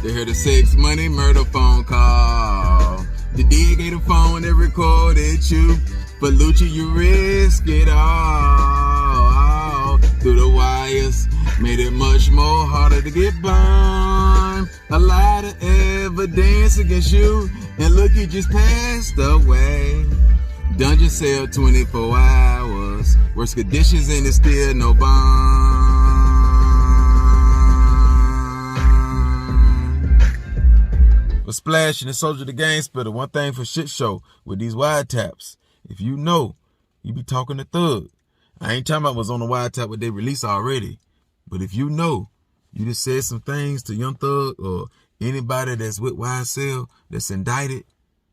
They heard a sex, money, murder phone call. The DA gave the phone that recorded you. But Lucci, you risk it all. Through the wires, made it much more harder to get burned. A lot of evidence against you. And look, you just passed away. Dungeon cell 24 hours. Worst conditions and it's still no bond. For Splash and the Soldier the Game Spitter, one thing for shit show with these wiretaps. If you know, you be talking to Thug. I ain't talking about what's on the wiretap what they released already. But if you know, you just said some things to Young Thug or anybody that's with YSL that's indicted,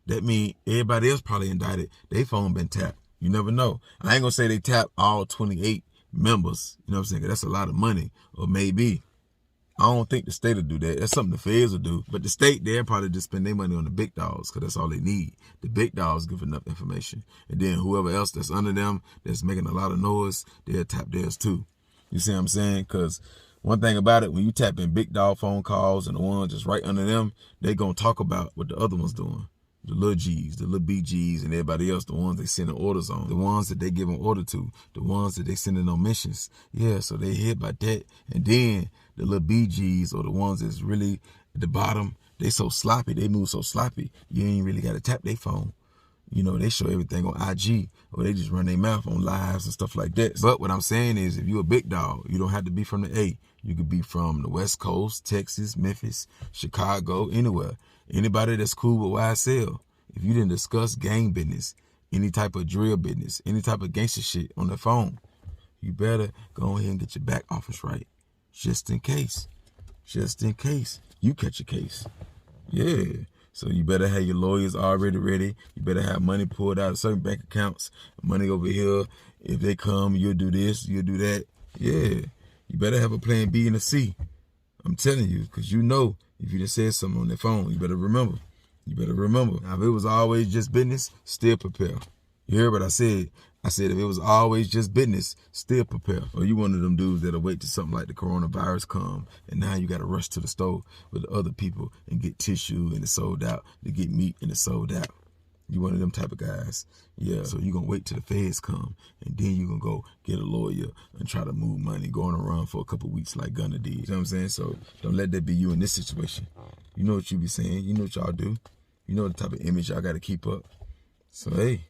that mean everybody else probably indicted. They phone been tapped. You never know. I ain't gonna say they tapped all 28 members. You know what I'm saying? 'Cause that's a lot of money. Or maybe. I don't think the state will do that. That's something the feds will do. But the state, they'll probably just spend their money on the big dogs because that's all they need. The big dogs give enough information. And then whoever else that's under them that's making a lot of noise, they'll tap theirs too. You see what I'm saying? Because one thing about it, when you tap in big dog phone calls and the ones just right under them, they going to talk about what the other one's doing. The little G's, the little BGs, and everybody else, the ones they sending orders on, the ones that they give an order to, the ones that they sending on missions. Yeah, so they hit by that. And then the little BGs or the ones that's really at the bottom, they so sloppy, they move so sloppy, you ain't really got to tap their phone. You know, they show everything on IG or they just run their mouth on lives and stuff like that. But what I'm saying is if you a big dog, you don't have to be from the A. You could be from the West Coast, Texas, Memphis, Chicago, anywhere. Anybody that's cool with YSL, if you didn't discuss gang business, any type of drill business, any type of gangster shit on the phone, you better go ahead and get your back office right. Just in case. Just in case you catch a case. Yeah. So you better have your lawyers already ready. You better have money pulled out of certain bank accounts. Money over here. If they come, you'll do this, you'll do that. Yeah. You better have a plan B and a C. I'm telling you, because you know if you just said something on their phone, you better remember. You better remember. Now, if it was always just business, still prepare. You heard what I said? I said if it was always just business, still prepare. Or you one of them dudes that'll wait till something like the coronavirus come, and now you got to rush to the store with the other people and get tissue and it's sold out, to get meat and it's sold out. You one of them type of guys. Yeah, so you're going to wait till the feds come, and then you're going to go get a lawyer and try to move money, go on a run for a couple weeks like Gunna did. You know what I'm saying? So don't let that be you in this situation. You know what you be saying. You know what y'all do. You know the type of image y'all got to keep up. So, hey,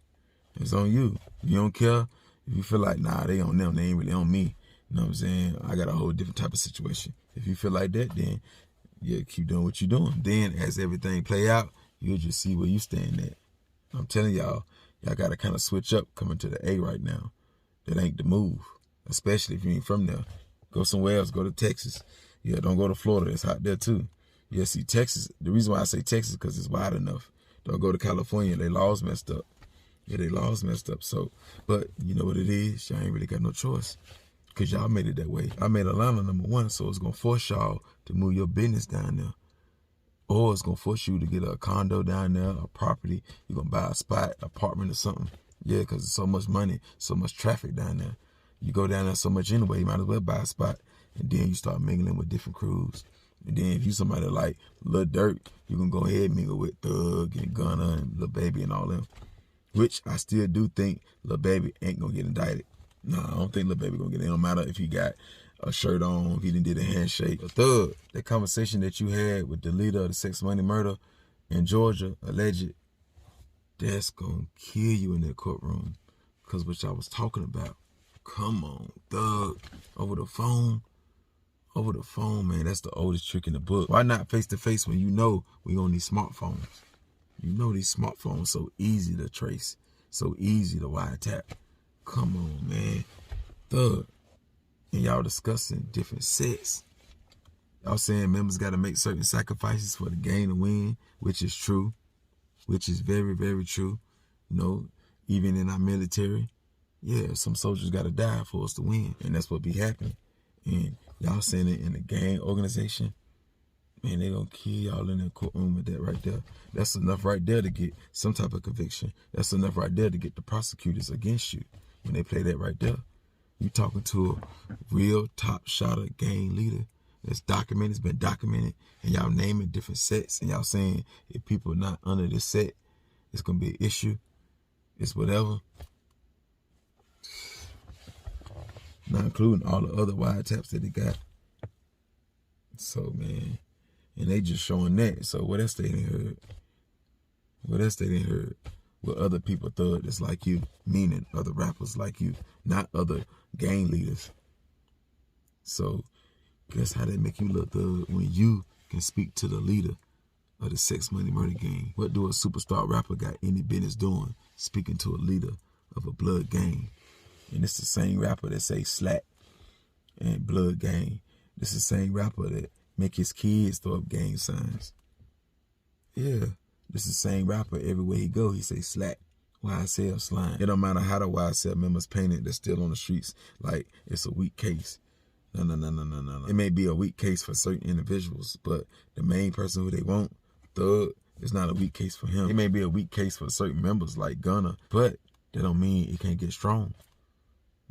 it's on you. If you don't care, if you feel like, nah, they on them, they ain't really on me. You know what I'm saying? I got a whole different type of situation. If you feel like that, then, yeah, keep doing what you're doing. Then, as everything play out, you'll just see where you stand at. I'm telling y'all, y'all got to kind of switch up coming to the A right now. That ain't the move, especially if you ain't from there. Go somewhere else. Go to Texas. Yeah, don't go to Florida. It's hot there, too. Yeah, see, Texas, the reason why I say Texas is because it's wide enough. Don't go to California. They laws messed up. Yeah, they laws messed up. So, but you know what it is? Y'all ain't really got no choice because y'all made it that way. I made Atlanta #1, so it's going to force y'all to move your business down there. Or it's going to force you to get a condo down there, a property. You're going to buy a spot, apartment or something. Yeah, because there's so much money, so much traffic down there. You go down there so much anyway, you might as well buy a spot. And then you start mingling with different crews. And then if you somebody like Lil Durk, you can go ahead and mingle with Thug and Gunna and Lil Baby and all them. Which I still do think Lil Baby ain't going to get indicted. No, I don't think Lil Baby going to get it. It don't matter if he got a shirt on, if he didn't did a handshake. But Thug, that conversation that you had with the leader of the sex, money, murder in Georgia, alleged, that's going to kill you in that courtroom. Because what y'all was talking about. Come on, Thug, over the phone. Over the phone, man, that's the oldest trick in the book. Why not face-to-face when you know we on these smartphones? You know these smartphones so easy to trace, so easy to wiretap. Come on, man. Thug. And y'all discussing different sets. Y'all saying members got to make certain sacrifices for the game to win, which is true, which is very, very true. You know, even in our military, yeah, some soldiers got to die for us to win, and that's what be happening. And y'all saying it in the gang organization, man, they gonna kill y'all in the courtroom with that right there. That's enough right there to get some type of conviction. That's enough right there to get the prosecutors against you when they play that right there. You talking to a real top shotter gang leader that It's documented, it's been documented, and y'all naming different sets, and y'all saying if people are not under this set, it's gonna be an issue. It's whatever. Not including all the other wiretaps that they got. So, man, and they just showing that. So what else they didn't heard? What else they didn't heard? What other people thug that's like you, meaning other rappers like you, not other gang leaders. So guess how they make you look thug when you can speak to the leader of the sex, money, murder gang? What do a superstar rapper got any business doing speaking to a leader of a blood gang? And it's the same rapper that say slap and blood gang. This is the same rapper that make his kids throw up gang signs. Yeah, this is the same rapper everywhere he go. He say slap, YSL, slime. It don't matter how the YSL members painted, they're still on the streets like it's a weak case. No. It may be a weak case for certain individuals, but the main person who they want, thug, it's not a weak case for him. It may be a weak case for certain members like Gunna, but that don't mean it can't get strong.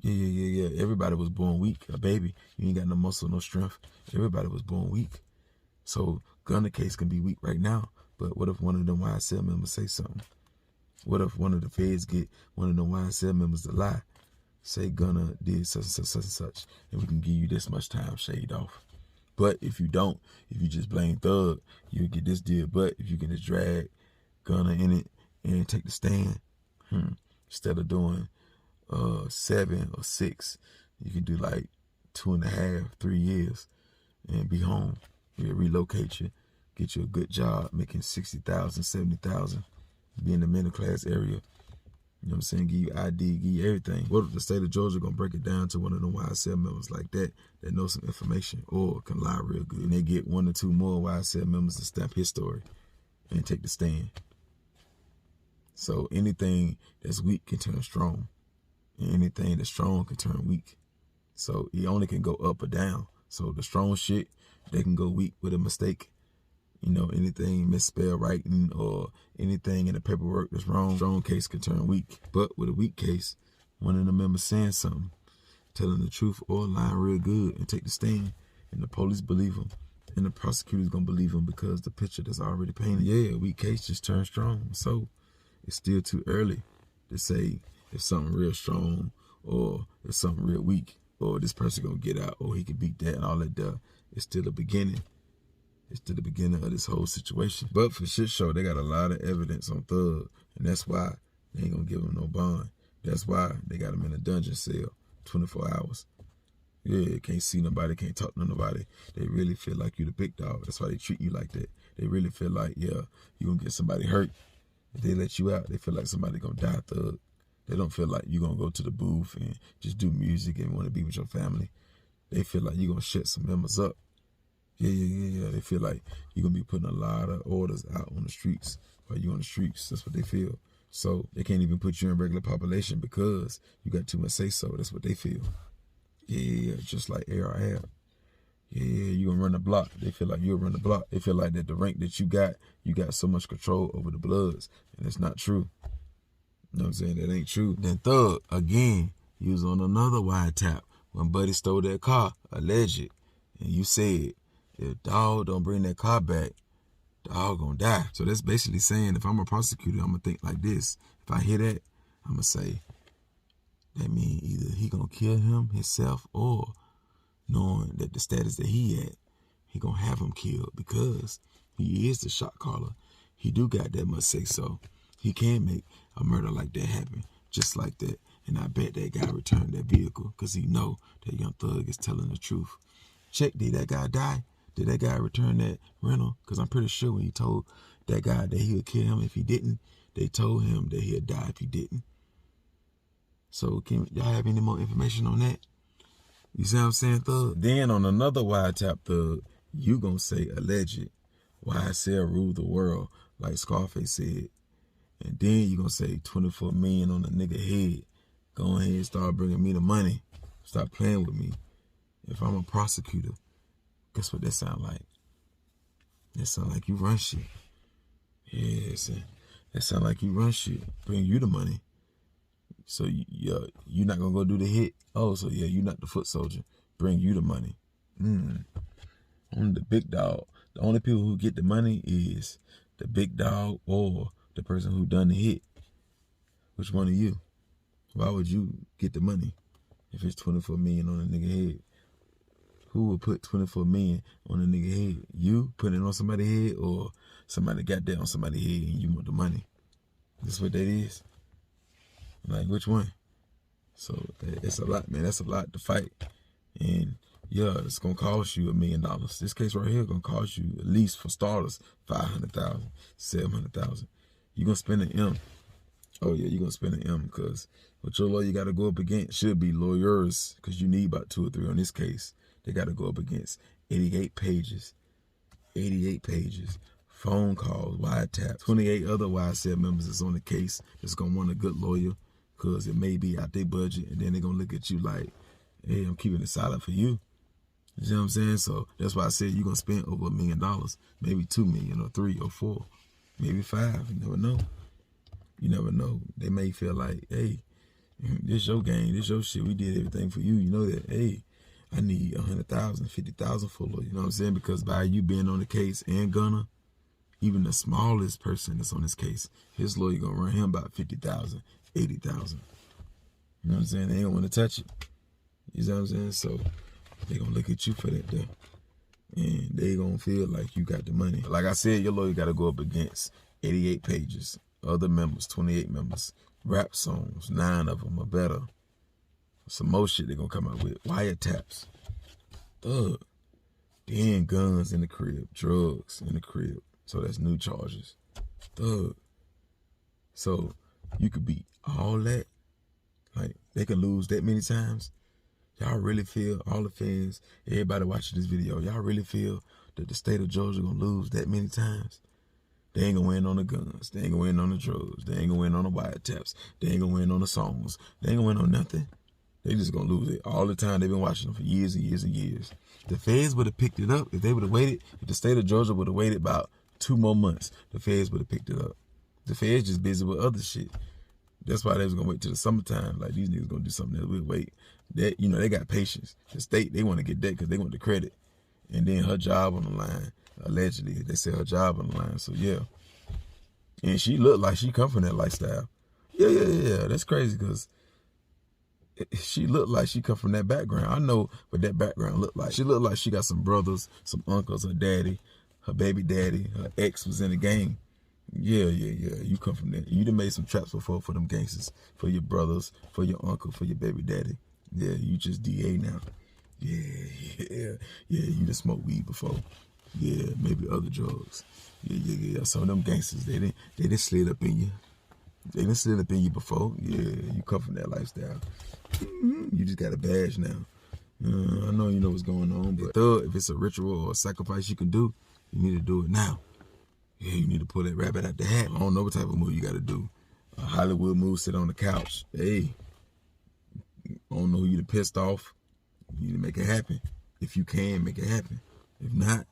Yeah. Everybody was born weak, a baby. You ain't got no muscle, no strength. Everybody was born weak. So Gunna case can be weak right now, but what if one of them YSL members say something? What if one of the feds get one of them YSL members to lie? Say Gunna did such and such and such, and we can give you this much time shaved off. But if you don't, if you just blame Thug, you'll get this deal. But if you can just drag Gunna in it and take the stand, instead of doing 7 or 6, you can do like 2.5, 3 years and be home. We'll relocate you, get you a good job, making 60,000, 70,000, be in the middle class area. You know what I'm saying? Give you ID, give you everything. What if the state of Georgia gonna break it down to one of them YSL members like that know some information or can lie real good, and they get 1 or 2 more YSL members to stamp his story and take the stand. So anything that's weak can turn strong, and anything that's strong can turn weak. So it only can go up or down. So the strong shit, they can go weak with a mistake. You know, anything misspell writing or anything in the paperwork that's wrong, strong case can turn weak. But with a weak case, one of the members saying something, telling the truth or lying real good and take the stand, and the police believe them, and the prosecutor's gonna believe them because the picture that's already painted. Yeah, a weak case just turns strong. So it's still too early to say if something real strong or if something real weak, or this person gonna get out, or he can beat that and all that stuff. It's still the beginning. It's still the beginning of this whole situation. But for shit show, they got a lot of evidence on Thug, and that's why they ain't gonna give him no bond. That's why they got him in a dungeon cell, 24 hours. Yeah, can't see nobody, can't talk to nobody. They really feel like you the big dog. That's why they treat you like that. They really feel like, yeah, you gonna get somebody hurt. If they let you out, they feel like somebody gonna die, Thug. They don't feel like you gonna go to the booth and just do music and wanna be with your family. They feel like you gonna shut some members up. Yeah. They feel like you're gonna be putting a lot of orders out on the streets while you on the streets. That's what they feel. So they can't even put you in regular population because you got too much say so. That's what they feel. Yeah, just like ARL. Yeah, you gonna run the block. They feel like you'll run the block. They feel like that the rank that you got so much control over the Bloods, and it's not true. You know what I'm saying? That ain't true. Then Thug, again, he was on another wiretap when Buddy stole that car, alleged, and you said, if dog don't bring that car back, dog gonna die. So that's basically saying, if I'm a prosecutor, I'm gonna think like this. If I hear that, I'm gonna say, that means either he gonna kill him himself, or knowing that the status that he at, he gonna have him killed because he is the shot caller. He do got that much say so. He can make a murder like that happen, just like that. And I bet that guy returned that vehicle because he know that Young Thug is telling the truth. Check, did that guy die? Did that guy return that rental? Because I'm pretty sure when he told that guy that he would kill him if he didn't, they told him that he'd die if he didn't. So can y'all have any more information on that? You see what I'm saying, Thug? Then on another wiretap, Thug, you gonna say alleged. YSL ruled the world, like Scarface said. And then you gonna say 24 million on a nigga head. Go ahead and start bringing me the money. Stop playing with me. If I'm a prosecutor, guess what that sound like? That sound like you run shit. Yeah, that sound like you run shit. Bring you the money. So you not gonna go do the hit? Oh, so yeah, you not the foot soldier. Bring you the money. Only the big dog. The only people who get the money is the big dog or the person who done the hit. Which one of you? Why would you get the money if it's 24 million on a nigga head? Who would put 24 million on a nigga head? You putting it on somebody's head, or somebody got that on somebody's head and you want the money? That's what that is. Like, which one? So it's a lot, man. That's a lot to fight. And yeah, it's gonna cost you $1 million. This case right here gonna cost you, at least for starters, 500,000, 700,000. You gonna spend an M. Oh yeah, you gonna spend an M, because what your lawyer gotta go up against should be lawyers, because you need about 2 or 3 on this case. They gotta go up against 88 pages, phone calls, wiretaps, 28 other YSL members that's on the case that's gonna want a good lawyer, because it may be out their budget, and then they're gonna look at you like, hey, I'm keeping it solid for you. You know what I'm saying? So that's why I said you're going to spend over $1 million, maybe 2 million or 3 or 4, maybe 5. You never know. You never know. They may feel like, hey, this your game, this your shit. We did everything for you. You know that, hey, I need 100,000, 50,000 for lawyer. You know what I'm saying? Because by you being on the case and Gunna, even the smallest person that's on this case, his lawyer going to run him about 50,000, 80,000. You know what I'm saying? They don't want to touch it. You know what I'm saying? So they gonna look at you for that though. And they gonna feel like you got the money. Like I said, your lawyer gotta go up against 88 pages, other members, 28 members, rap songs, 9 of them or better. Some more shit they gonna come out with. Wiretaps. Thug. Then guns in the crib, drugs in the crib. So that's new charges. Thug. So you could beat all that. Like, they can lose that many times. Y'all really feel, all the fans, everybody watching this video, y'all really feel that the state of Georgia gonna lose that many times? They ain't gonna win on the guns. They ain't gonna win on the drugs. They ain't gonna win on the wiretaps. They ain't gonna win on the songs. They ain't gonna win on nothing. They just gonna lose it all the time. They've been watching them for years and years and years. The feds would have picked it up if they would have waited. If the state of Georgia would have waited about 2 more months, the feds would have picked it up. The feds just busy with other shit. That's why they was gonna wait till the summertime. Like, these niggas gonna do something else. We'll wait. That, you know, they got patience. The state, they want to get that because they want the credit. And then her job on the line, allegedly, they said her job on the line. So yeah. And she looked like she come from that lifestyle. Yeah. That's crazy, because she looked like she come from that background. I know what that background looked like. She looked like she got some brothers, some uncles, her daddy, her baby daddy, her ex was in the gang. Yeah. You come from that. You done made some traps before for them gangsters, for your brothers, for your uncle, for your baby daddy. Yeah, you just DA now. Yeah. You done smoked weed before. Yeah, maybe other drugs. Yeah. Some of them gangsters, they done slid up in you. They done slid up in you before. Yeah, you come from that lifestyle. You just got a badge now. I know you know what's going on, but if it's a ritual or a sacrifice you can do, you need to do it now. Yeah, you need to pull that rabbit out the hat. I don't know what type of move you got to do. A Hollywood move, sit on the couch. Hey, I don't know who you done pissed off. You need to make it happen. If you can, make it happen. If not,